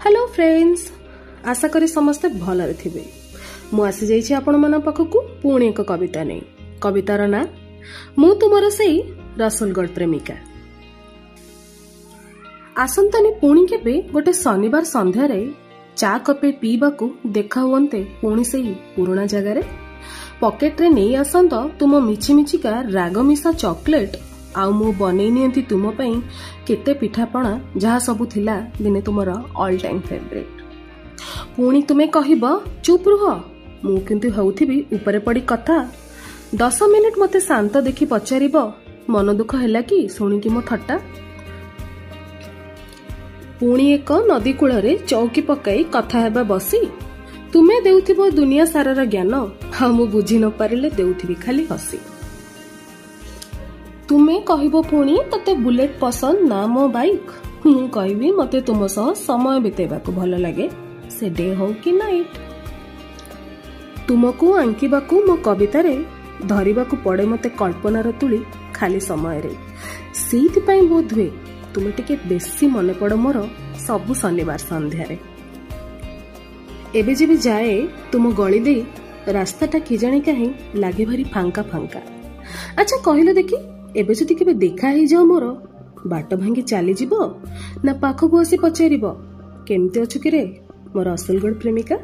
Hello friends, आशा करी समस्ते भलरे थिबे। मु आसी जाइछि आपण मन पाखकु पुणी एक कविता नै। कवितार ना मु तुमर सेई रसुलगढ़ प्रेमिका। आसंतानी पुणी केबे गोटे शनिवार संध्यारे चा कपे पीबाकू देखा हुअन्ते पुणी सेई पुराणा जगारे। पॉकेट रे नहीं आसंत तुम मिछि मिछिका राग मिसा चॉकलेट आउ मु बनै नियंती तुम पई केते पिठापणा जहा सबु थिला दिने तुमर ऑल टाइम फेवरेट। पुणी तुमे कहिब चुप रुह, मु किंतु होउथिबी ऊपरे पड़ी कथा। 10 मिनिट मते शांत देखि पचारिब मन दुख हैला कि सुनिकी मो थट्टा। पुणी एक नदी कूल रे चौकी पकाई कथा हेबा बसी तुमे देउथिबो दुनिया सारार ज्ञान, हाँ मु बुझी न पारिले देउथिबी खाली हसी। तुमे कहिबो पुणी तते बुलेट पसंद ना मो बाइक, मु कहबी मते तुम सह समय बितेबाकू भल लागे से डे हो कि नाइट। तुमको आंकिबाकू मो कविता रे धरिबाकू पड़े मते कल्पनार तुली खाली समय रे। सेइथि पई बोध हुए तुमे टिके बेसी मने पड़ मोर सबु शनिवार संध्या रे। एबे जेबे जाए तुम गली दे रास्ताटा कि जाने कहीं लागे भारी फांका फांका। अच्छा कहले देखी, एबे जदि केबे देखा ही जाओ मोर बाट भांगी चली जीवो ना पाखकू आसी पचारिबो केमते अछु कि रे मोर रसुलगढ़ प्रेमिका।